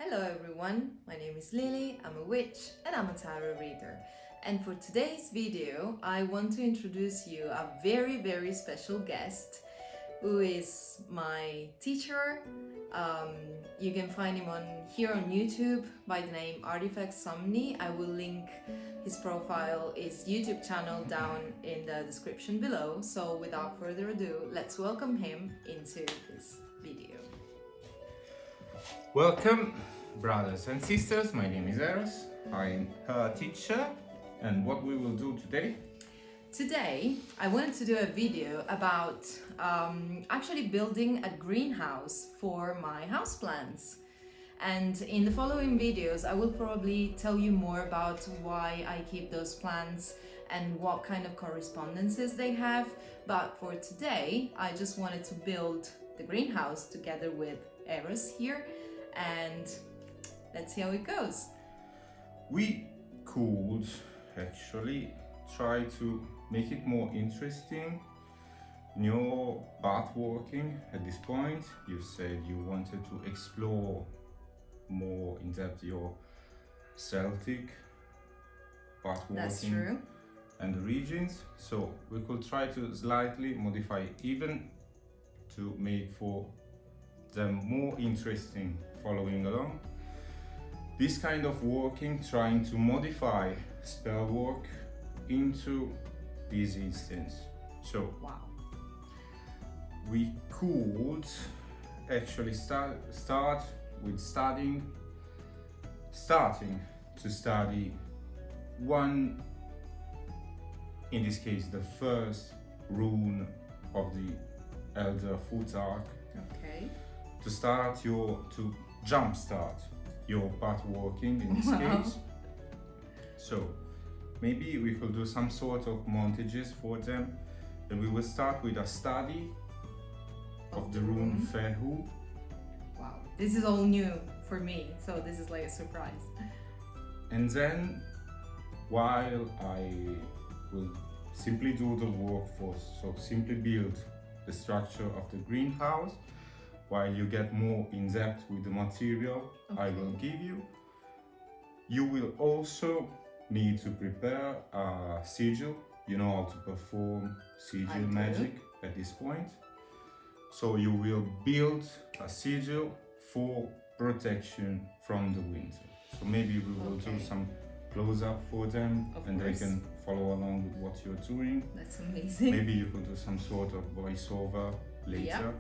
Hello everyone, my name is Lily, I'm a witch and I'm a tarot reader. And for today's video, I want to introduce you a very special guest who is my teacher. You can find him here on YouTube by the name Artifacts Somni. I will link his profile, his YouTube channel down in the description below. So without further ado, let's welcome him into this video. Welcome, brothers and sisters. My name is Eros. I'm her teacher, and what we will do today? Today, I wanted to do a video about actually building a greenhouse for my houseplants. And in the following videos, I will probably tell you more about why I keep those plants and what kind of correspondences they have. But for today, I just wanted to build the greenhouse together with Eros here, and let's see how it goes. We could actually try to make it more interesting in your pathworking. At this point, you said you wanted to explore more in depth your Celtic pathworking. That's true. And the regions, so we could try to slightly modify it, even to make for them more interesting following along. This kind of working, trying to modify spell work into this instance. So wow, we could actually start with starting to study one, in this case the first rune of the Elder Foot Arc. okay. To jumpstart your pathworking in this Wow. case. So maybe we could do some sort of montages for them, and we will start with a study of the rune Fehu. Wow, this is all new for me, so this is like a surprise. And then, while I will simply do the work first, so simply build the structure of the greenhouse, while you get more in depth with the material I will give you. You will also need to prepare a sigil. You know how to perform sigil magic at this point. So you will build a sigil for protection from the winter. So maybe we will do some close-up for them, and they can follow along with what you're doing. That's amazing. Maybe you could do some sort of voiceover later.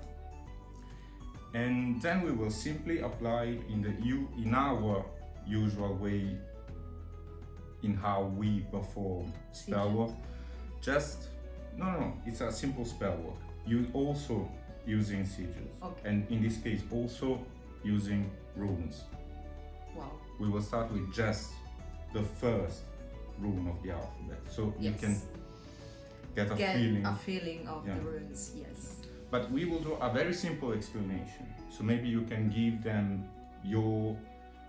And then we will simply apply in our usual way in how we perform spell work. It's a simple spell work. You also using sigils, and in this case also using runes. Wow. We will start with just the first rune of the alphabet, so you can get a feeling of the runes. Yes. But we will do a very simple explanation. So maybe you can give them your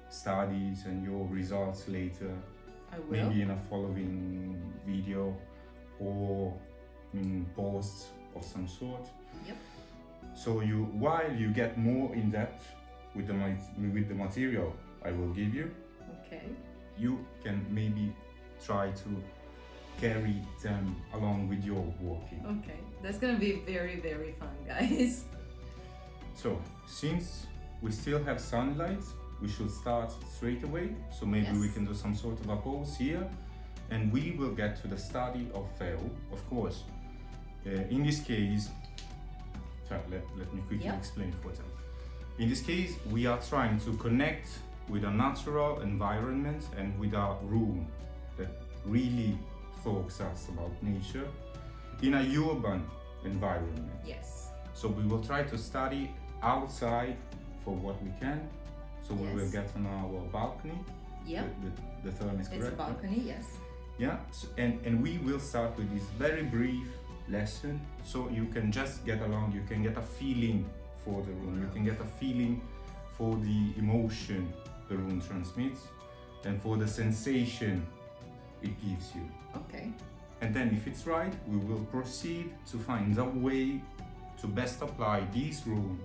studies and your results later. I will. Maybe in a following video or in posts of some sort. Yep. So while you get more in depth with the material I will give you, you can maybe try to carry them along with your working. Okay, that's gonna be very fun, guys. So since we still have sunlight, we should start straight away. So maybe we can do some sort of a pause here, and we will get to the study of Fehu. Of course, in this case, let me quickly explain for them. In this case, we are trying to connect with a natural environment and with a rune that really talks us about nature in a urban environment. Yes. So we will try to study outside for what we can. So we will get on our balcony. Yeah. The term is correct. It's a balcony, yes. Yeah. So, and we will start with this very brief lesson, so you can just get along. You can get a feeling for the rune. You can get a feeling for the emotion the rune transmits, and for the sensation it gives you. Okay. And then if it's right, we will proceed to find a way to best apply this rune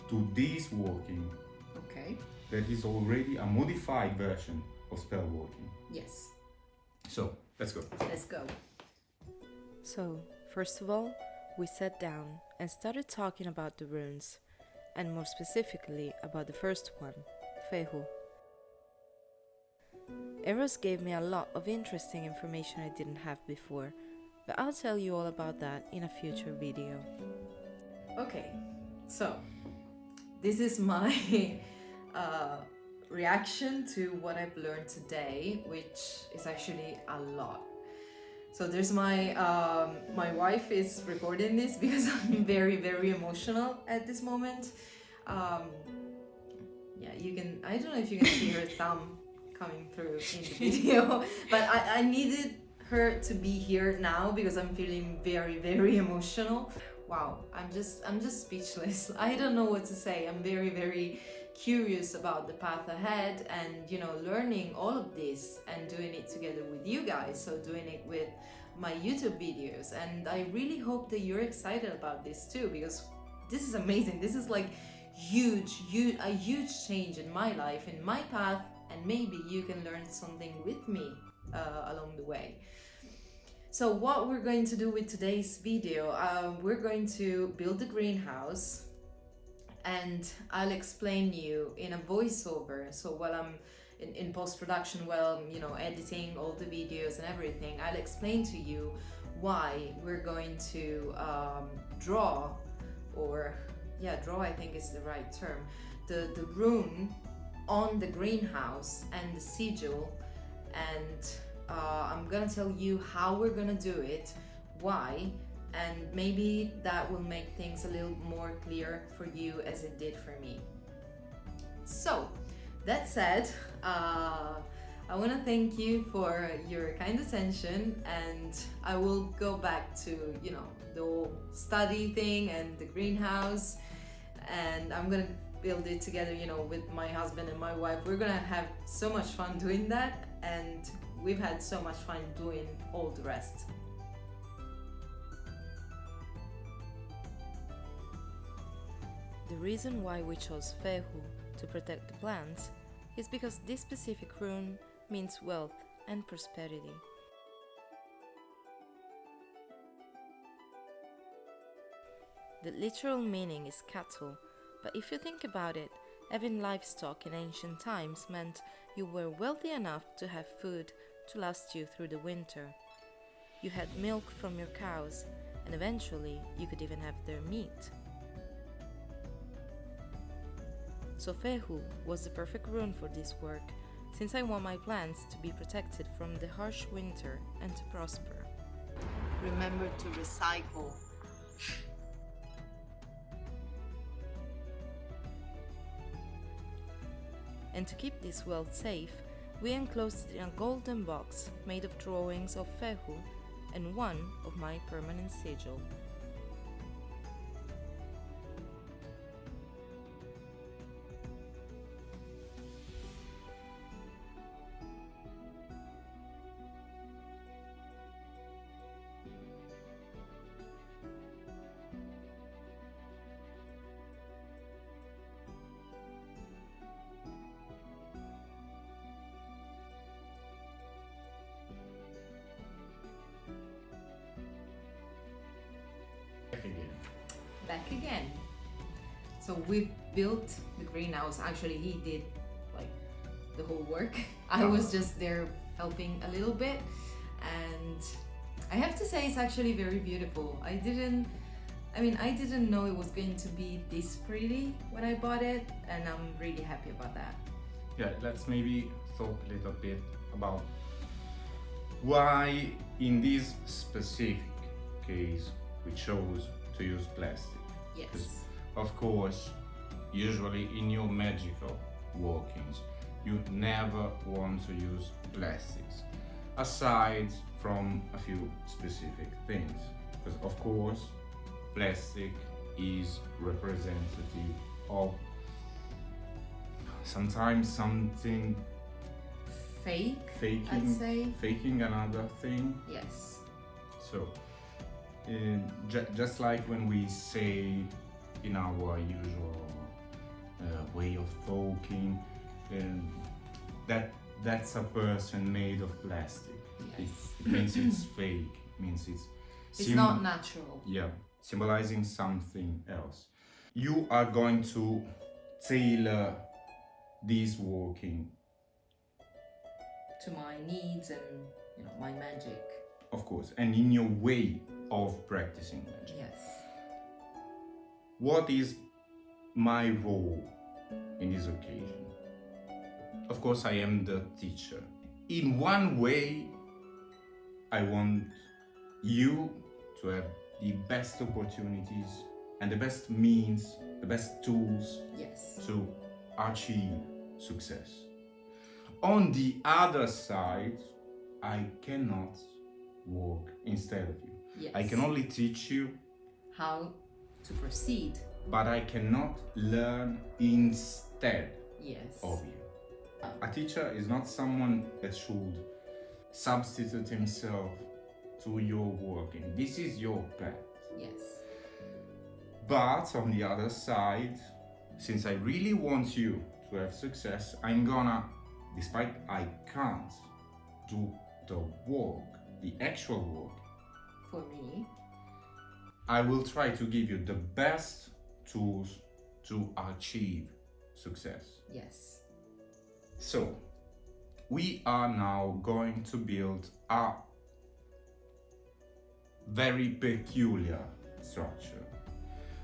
to this working. Okay. that is already a modified version of spell working. Yes. So, let's go. Let's go. So, first of all, we sat down and started talking about the runes, and more specifically about the first one, Fehu. Eros gave me a lot of interesting information I didn't have before, but I'll tell you all about that in a future video. Okay, so this is my reaction to what I've learned today, which is actually a lot. So there's my wife is recording this because I'm very, very emotional at this moment. Yeah, you can, I don't know if you can see her thumb coming through in the video, but I needed her to be here now because I'm feeling very, very emotional. Wow, I'm just speechless. I don't know what to say. I'm very, very curious about the path ahead, and you know, learning all of this and doing it together with you guys, so doing it with my YouTube videos. And I really hope that you're excited about this too, because this is amazing. This is like a huge change in my life, in my path, and maybe you can learn something with me along the way. So what we're going to do with today's video, we're going to build the greenhouse, and I'll explain you in a voiceover. So while I'm in post-production, while I'm, you know, editing all the videos and everything, I'll explain to you why we're going to draw I think is the right term, the rune on the greenhouse and the sigil, and I'm gonna tell you how we're gonna do it, why, and maybe that will make things a little more clear for you as it did for me. So that said, I want to thank you for your kind attention, and I will go back to, you know, the whole study thing and the greenhouse, and I'm gonna build it together, you know, with my husband and my wife. We're gonna have so much fun doing that, and we've had so much fun doing all the rest. The reason why we chose Fehu to protect the plants is because this specific rune means wealth and prosperity. The literal meaning is cattle, but if you think about it, having livestock in ancient times meant you were wealthy enough to have food to last you through the winter. You had milk from your cows, and eventually you could even have their meat. So Fehu was the perfect rune for this work, since I want my plants to be protected from the harsh winter and to prosper. Remember to recycle. And to keep this wealth safe, we enclosed it in a golden box made of drawings of Fehu and one of my permanent sigil. Back again. So we built the greenhouse. Actually, he did like the whole work. I was just there helping a little bit, and I have to say it's actually very beautiful. I didn't know it was going to be this pretty when I bought it, and I'm really happy about that. Yeah, let's maybe talk a little bit about why in this specific case we chose to use plastic. Yes. Of course, usually in your magical workings, you never want to use plastics, aside from a few specific things. Because of course, plastic is representative of sometimes something I'd say. faking another thing. Yes. So, just like when we say in our usual way of talking, that's a person made of plastic. Yes. It means it's fake. It means It's not natural. Yeah, symbolizing something else. You are going to tailor this working, To my needs and, you know, my magic. of course, and in your way of practicing magic. Yes. What is my role in this occasion? Of course, I am the teacher. In one way, I want you to have the best opportunities and the best means, the best tools Yes. to achieve success. On the other side, I cannot work instead of you. Yes. I can only teach you, How to proceed. but I cannot learn instead Yes. of you. A teacher is not someone that should substitute himself to your working. This is your path. Yes. But on the other side, since I really want you to have success, I'm gonna, despite I can't do the work, the actual work, For me. I will try to give you the best tools to achieve success. Yes. So, we are now going to build a very peculiar structure.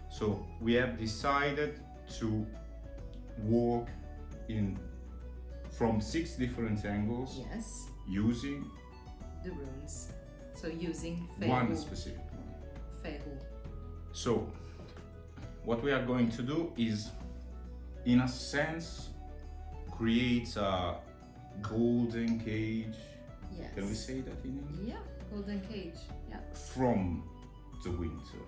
So, we have decided to work from 6 different angles Yes. using The runes. So using one Fehu. specific one. Fehu. So, what we are going to do is, in a sense, create a golden cage. Yes. Can we say that in English? Yeah. Golden cage. Yeah. From the winter.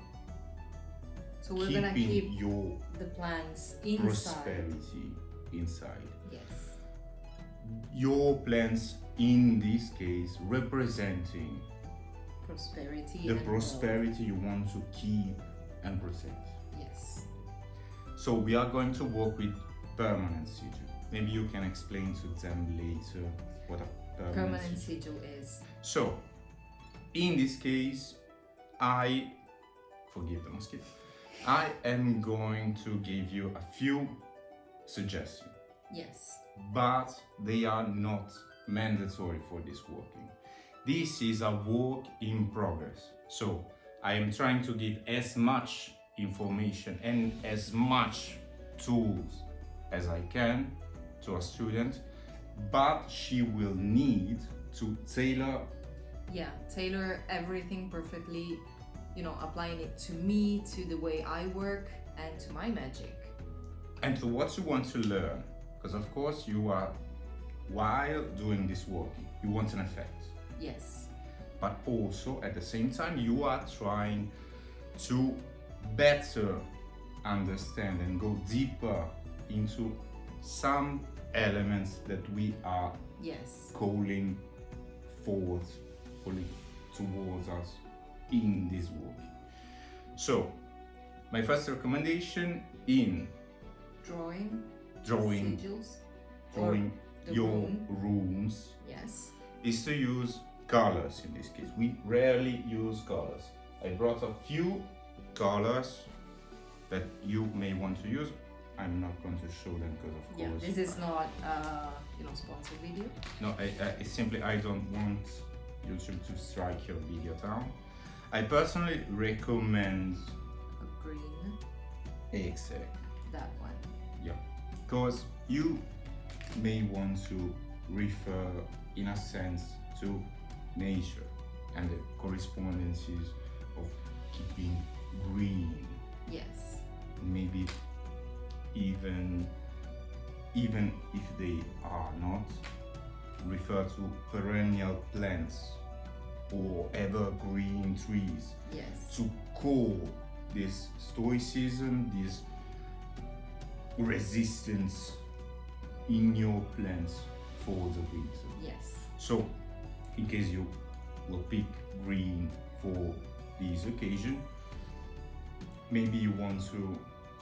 So we're gonna Keeping keep your the plants inside. prosperity inside. Yes. Your plants, in this case, representing Prosperity. the and prosperity you want to keep and protect. wealth. Yes. So we are going to work with permanent sigil. Maybe you can explain to them later what a Permanent sigil is. So, in this case, forgive the mosquito, I am going to give you a few suggestions, Yes. but they are not mandatory for this working. This is a work in progress. So, I am trying to give as much information and as much tools as I can to a student, but she will need to tailor Tailor everything perfectly, you know, applying it to me, to the way I work, and to my magic. and to what you want to learn. Because of course you are, while doing this work, you want an effect. Yes. But also at the same time you are trying to better understand and go deeper into some elements that we are Yes. calling towards us in this work. So, my first recommendation in Drawing sigils. drawing the your rune. runes Yes. is to use colors in this case. We rarely use colors. I brought a few colors that you may want to use. I'm not going to show them because of Yeah. course. This is not sponsored video. No, it's simply I don't want YouTube to strike your video down. I personally recommend A green. exact, That one. yeah, because you may want to refer in a sense to nature and the correspondences of keeping green, Yes. maybe even if they are not, refer to perennial plants or evergreen trees, Yes. to call this stoicism, this resistance in your plants for the winter. Yes. So, in case you will pick green for this occasion, maybe you want to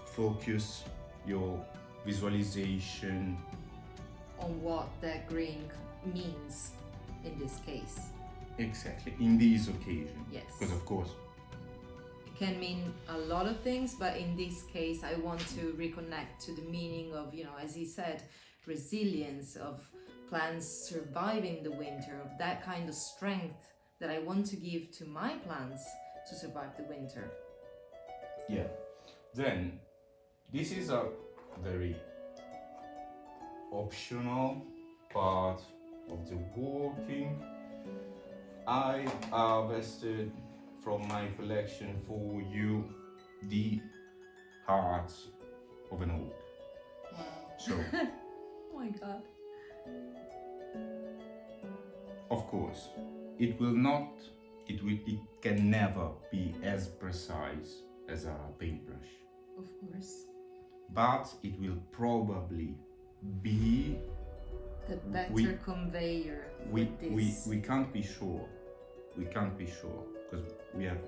focus your visualization on what that green means in this case. Exactly, in this occasion. Yes. Because of course, It can mean a lot of things, but in this case, I want to reconnect to the meaning of, as he said, resilience, of plants surviving the winter, of that kind of strength that I want to give to my plants to survive the winter. yeah. Then, this is a very optional part of the working. I harvested from my collection for you the heart of an oak. Wow. So, Oh my god. of course, it can never be as precise as a paintbrush, Of course. but it will probably be. The better conveyor with this. We can't be sure. We can't be sure because we have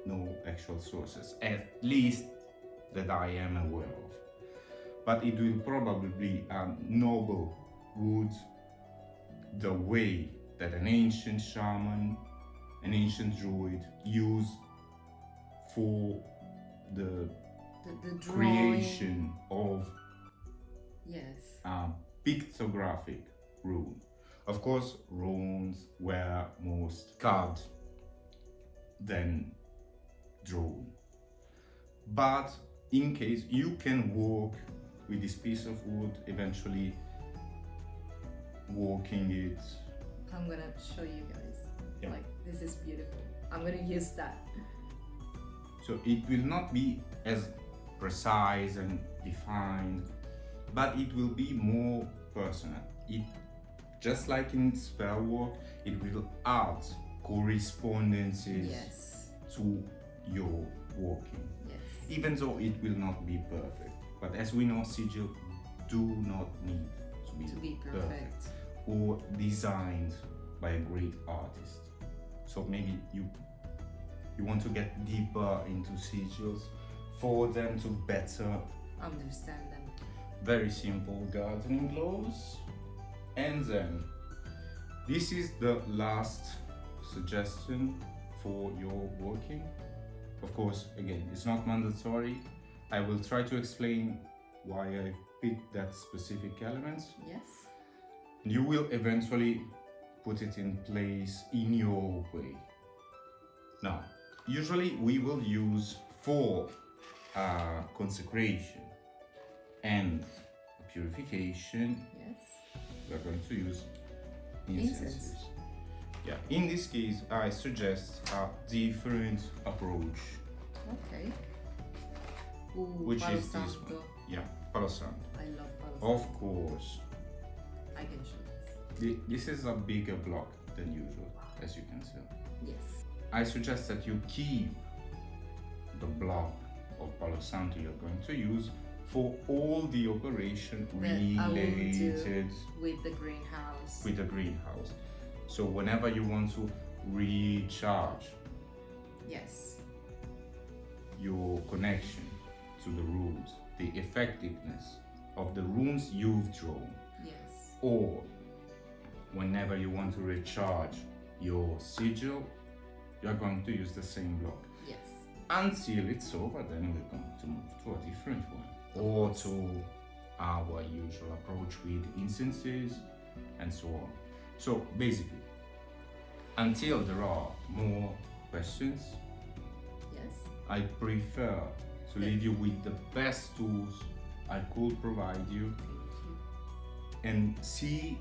no actual sources, at least that I am aware of. But it will probably be a noble wood, the way that an ancient shaman, an ancient druid used for the drawing. creation of Yes. a pictographic rune. Of course, runes were most carved than drawn. But in case you can work with this piece of wood, eventually working it. I'm gonna show you guys. Yeah. Like, this is beautiful. I'm gonna use that. So it will not be as precise and defined, but it will be more personal. It, just like in spell work, it will add correspondences Yes. to your working, Yes. even though it will not be perfect. But as we know, sigil do not need To be perfect. or designed by a great artist. So maybe you want to get deeper into sigils for them to better. Understand them. Very simple gardening gloves. And then this is the last suggestion for your working. Of course, again, it's not mandatory. I will try to explain why I picked that specific element. Yes. You will eventually put it in place in your way. Now, usually we will use for consecration and purification, Yes. we're going to use incenses. Incense. Yeah, in this case, I suggest a different approach, Okay. Ooh, which Palo is this Santo. one. Yeah, Palo Santo. I love Palo Santo. Of course, I can show this. this is a bigger block than usual, as you can see. Yes. I suggest that you keep the block of Palo Santo you're going to use for all the operation That I will do related with the greenhouse. with the greenhouse. So whenever you want to recharge Yes. your connection to the runes, the effectiveness of the runes you've drawn, Yes. or whenever you want to recharge your sigil, you're going to use the same block. Yes. Until it's over, then we're going to move to a different one, or to our usual approach with incenses and so on. So basically, until there are more questions, Yes. I prefer to leave you with the best tools I could provide you Thank you. and see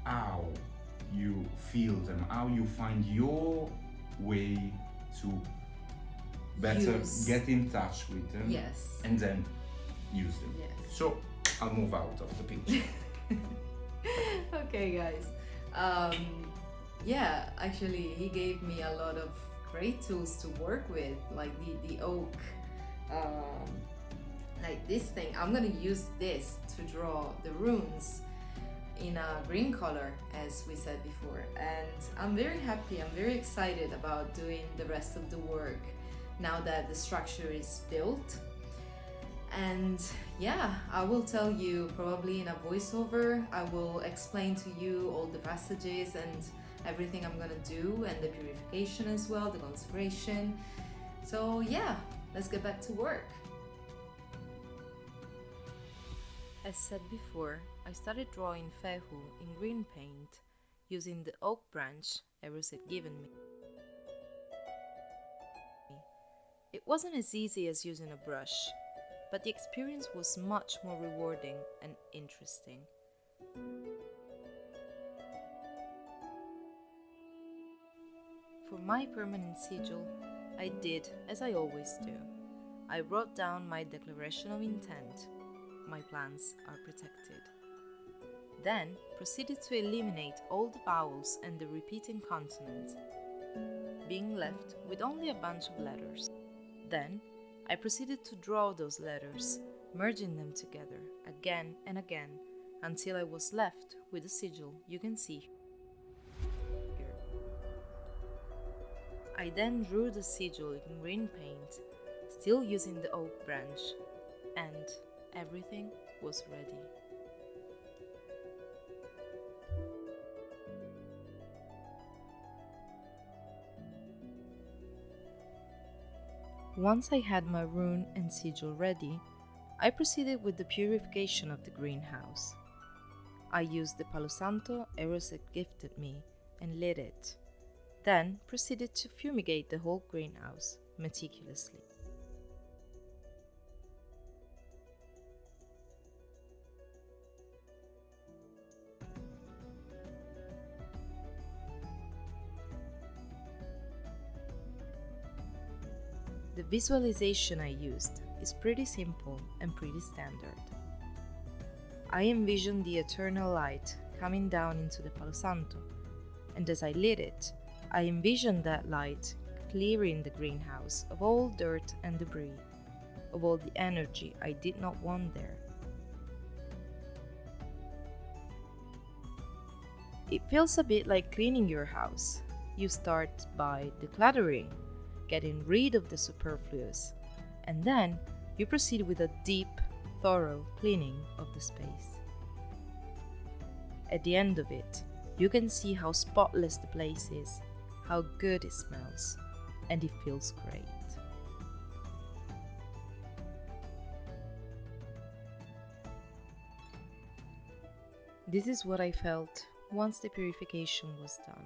how you feel them, how you find your way to better Use. get in touch with them, Yes. and then use them. Yes. So I'll move out of the picture. Okay, guys. Yeah, actually, he gave me a lot of great tools to work with, like the oak, like this thing. I'm gonna use this to draw the runes in a green color, as we said before, and I'm very happy, I'm very excited about doing the rest of the work now that the structure is built. And yeah, I will tell you probably in a voiceover. I will explain to you all the passages and everything I'm gonna do, and the purification as well, the consecration. So yeah, let's get back to work. As said before, I started drawing Fehu in green paint using the oak branch Eros had given me. It wasn't as easy as using a brush, but the experience was much more rewarding and interesting. For my permanent sigil, I did as I always do. I wrote down my declaration of intent. My plans are protected. Then proceeded to eliminate all the vowels and the repeating consonants, being left with only a bunch of letters. Then I proceeded to draw those letters, merging them together again and again until I was left with the sigil you can see here. I then drew the sigil in green paint, still using the oak branch, and everything was ready. Once I had my rune and sigil ready, I proceeded with the purification of the greenhouse. I used the Palo Santo Eros had gifted me and lit it, then proceeded to fumigate the whole greenhouse meticulously. The visualization I used is pretty simple and pretty standard. I envisioned the eternal light coming down into the Palo Santo, and as I lit it, I envisioned that light clearing the greenhouse of all dirt and debris, of all the energy I did not want there. It feels a bit like cleaning your house. You start by decluttering, getting rid of the superfluous, and then you proceed with a deep, thorough cleaning of the space. At the end of it, you can see how spotless the place is, how good it smells, and it feels great. This is what I felt once the purification was done.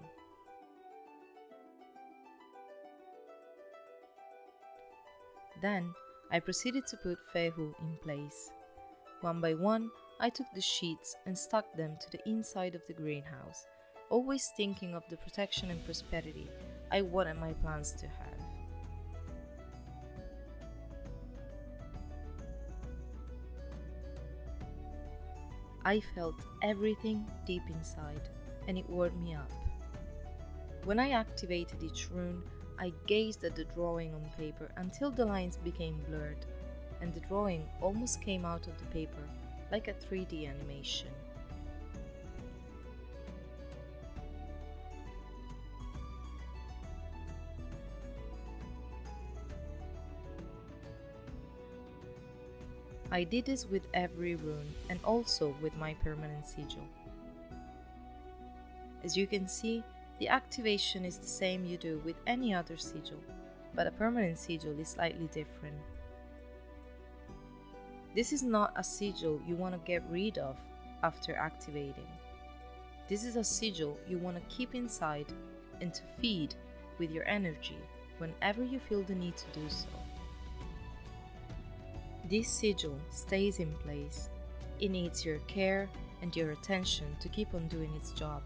Then I proceeded to put Fehu in place. One by one, I took the sheets and stuck them to the inside of the greenhouse, always thinking of the protection and prosperity I wanted my plants to have. I felt everything deep inside, and it warmed me up. When I activated each rune, I gazed at the drawing on paper until the lines became blurred, and the drawing almost came out of the paper like a 3D animation. I did this with every rune and also with my permanent sigil. As you can see, the activation is the same you do with any other sigil, but a permanent sigil is slightly different. This is not a sigil you want to get rid of after activating. This is a sigil you want to keep inside and to feed with your energy whenever you feel the need to do so. This sigil stays in place. It needs your care and your attention to keep on doing its job,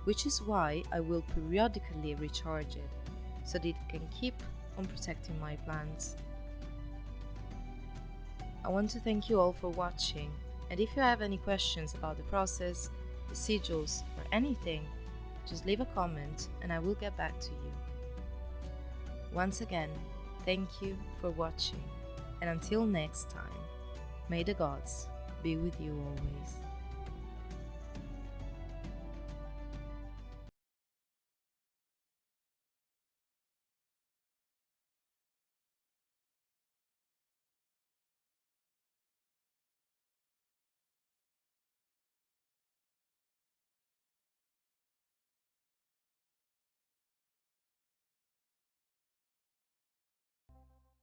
which is why I will periodically recharge it so that it can keep on protecting my plants. I want to thank you all for watching, and if you have any questions about the process, the sigils, or anything, just leave a comment and I will get back to you. Once again, thank you for watching, and until next time, may the gods be with you always.